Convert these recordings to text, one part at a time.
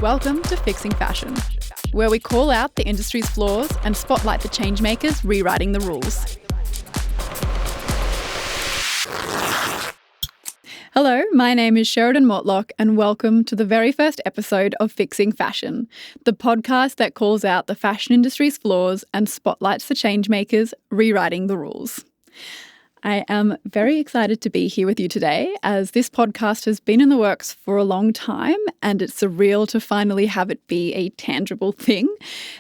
Welcome to Fixing Fashion, where we call out the industry's flaws and spotlight the changemakers rewriting the rules. Hello, my name is Sheridan Mortlock and welcome to the very first episode of Fixing Fashion, the podcast that calls out the fashion industry's flaws and spotlights the changemakers rewriting the rules. I am very excited to be here with you today, as this podcast has been in the works for a long time and it's surreal to finally have it be a tangible thing.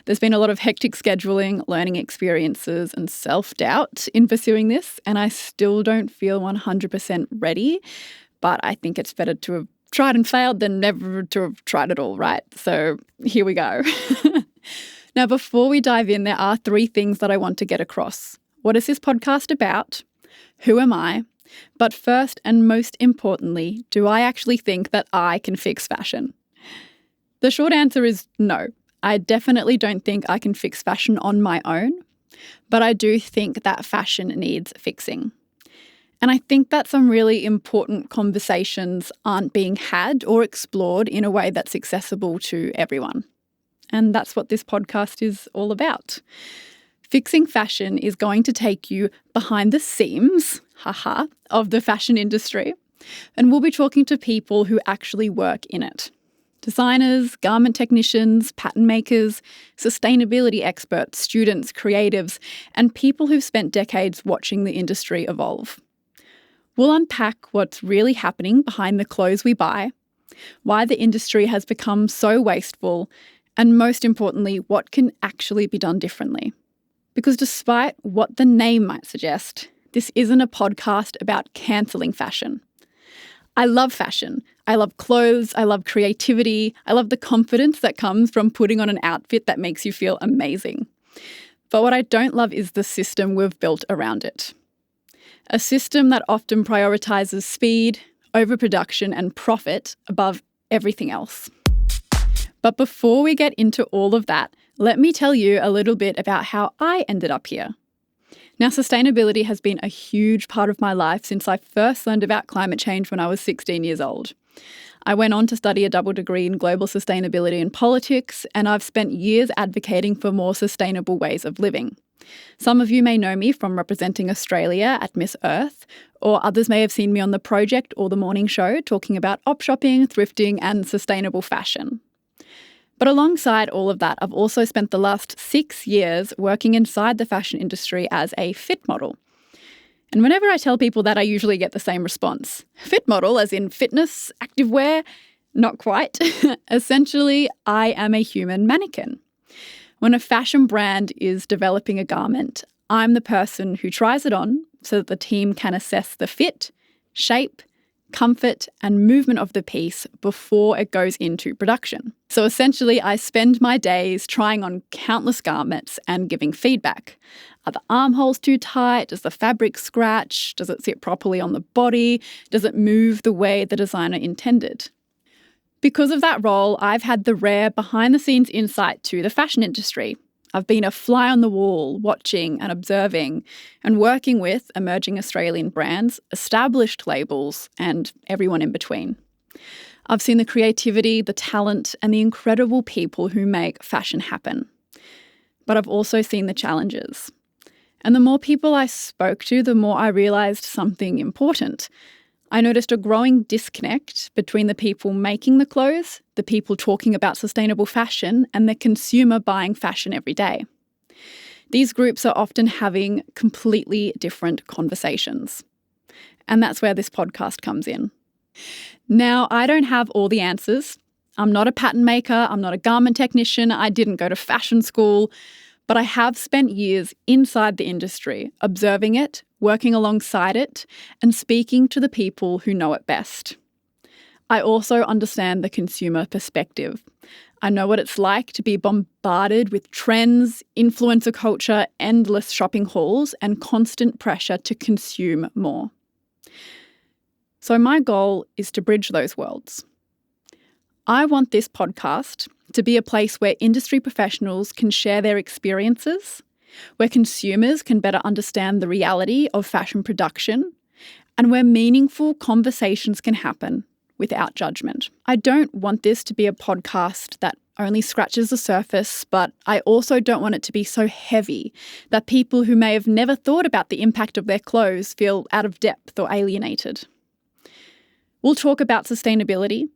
There's been a lot of hectic scheduling, learning experiences and self-doubt in pursuing this, and I still don't feel 100% ready, but I think it's better to have tried and failed than never to have tried at all, right? So here we go. Now, before we dive in, there are three things that I want to get across. What is this podcast about? Who am I? But first and most importantly, do I actually think that I can fix fashion? The short answer is no. I definitely don't think I can fix fashion on my own, but I do think that fashion needs fixing. And I think that some really important conversations aren't being had or explored in a way that's accessible to everyone. And that's what this podcast is all about. Fixing Fashion is going to take you behind the seams, of the fashion industry, and we'll be talking to people who actually work in it. Designers, garment technicians, pattern makers, sustainability experts, students, creatives, and people who've spent decades watching the industry evolve. We'll unpack what's really happening behind the clothes we buy, why the industry has become so wasteful, and most importantly, what can actually be done differently. Because despite what the name might suggest, this isn't a podcast about cancelling fashion. I love fashion. I love clothes. I love creativity. I love the confidence that comes from putting on an outfit that makes you feel amazing. But what I don't love is the system we've built around it. A system that often prioritises speed, overproduction, and profit above everything else. But before we get into all of that, let me tell you a little bit about how I ended up here. Now, sustainability has been a huge part of my life since I first learned about climate change when I was 16 years old. I went on to study a double degree in global sustainability and politics, and I've spent years advocating for more sustainable ways of living. Some of you may know me from representing Australia at Miss Earth, or others may have seen me on The Project or The Morning Show talking about op shopping, thrifting, and sustainable fashion. But alongside all of that, I've also spent the last 6 years working inside the fashion industry as a fit model. And whenever I tell people that, I usually get the same response. Fit model, as in fitness, activewear? Not quite. Essentially, I am a human mannequin. When a fashion brand is developing a garment, I'm the person who tries it on so that the team can assess the fit, shape, comfort, and movement of the piece before it goes into production. So essentially, I spend my days trying on countless garments and giving feedback. Are the armholes too tight? Does the fabric scratch? Does it sit properly on the body? Does it move the way the designer intended? Because of that role, I've had the rare behind-the-scenes insight to the fashion industry. I've been a fly on the wall, watching and observing and working with emerging Australian brands, established labels, and everyone in between. I've seen the creativity, the talent, and the incredible people who make fashion happen. But I've also seen the challenges. And the more people I spoke to, the more I realised something important. I noticed a growing disconnect between the people making the clothes, the people talking about sustainable fashion, and the consumer buying fashion every day. These groups are often having completely different conversations. And that's where this podcast comes in. Now, I don't have all the answers. I'm not a pattern maker. I'm not a garment technician. I didn't go to fashion school. But I have spent years inside the industry, observing it, working alongside it, and speaking to the people who know it best. I also understand the consumer perspective. I know what it's like to be bombarded with trends, influencer culture, endless shopping hauls, and constant pressure to consume more. So my goal is to bridge those worlds. I want this podcast to be a place where industry professionals can share their experiences, where consumers can better understand the reality of fashion production, and where meaningful conversations can happen without judgment. I don't want this to be a podcast that only scratches the surface, but I also don't want it to be so heavy that people who may have never thought about the impact of their clothes feel out of depth or alienated. We'll talk about sustainability,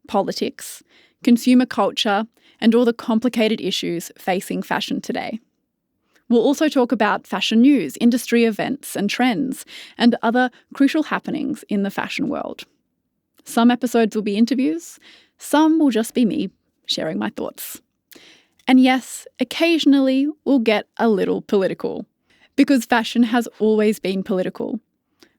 politics, consumer culture, and all the complicated issues facing fashion today. We'll also talk about fashion news, industry events and trends, and other crucial happenings in the fashion world. Some episodes will be interviews, some will just be me sharing my thoughts. And yes, occasionally we'll get a little political, because fashion has always been political.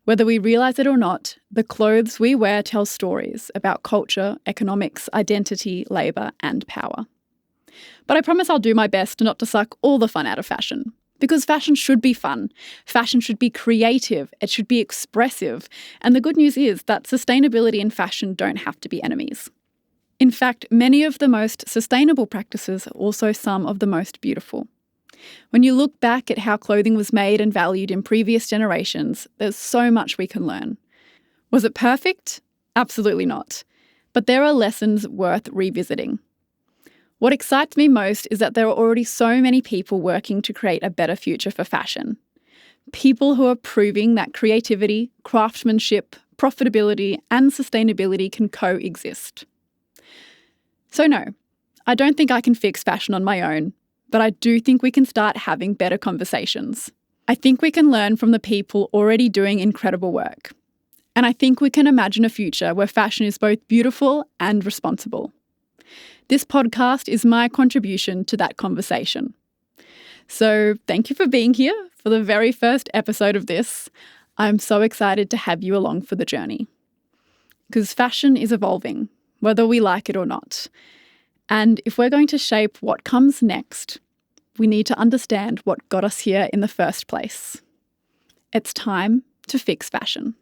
Whether we realise it or not, the clothes we wear tell stories about culture, economics, identity, labour and power. But I promise I'll do my best not to suck all the fun out of fashion. Because fashion should be fun. Fashion should be creative. It should be expressive. And the good news is that sustainability and fashion don't have to be enemies. In fact, many of the most sustainable practices are also some of the most beautiful. When you look back at how clothing was made and valued in previous generations, there's so much we can learn. Was it perfect? Absolutely not. But there are lessons worth revisiting. What excites me most is that there are already so many people working to create a better future for fashion. People who are proving that creativity, craftsmanship, profitability, and sustainability can coexist. So no, I don't think I can fix fashion on my own, but I do think we can start having better conversations. I think we can learn from the people already doing incredible work. And I think we can imagine a future where fashion is both beautiful and responsible. This podcast is my contribution to that conversation. So thank you for being here for the very first episode of this. I'm so excited to have you along for the journey. Because fashion is evolving, whether we like it or not. And if we're going to shape what comes next, we need to understand what got us here in the first place. It's time to fix fashion.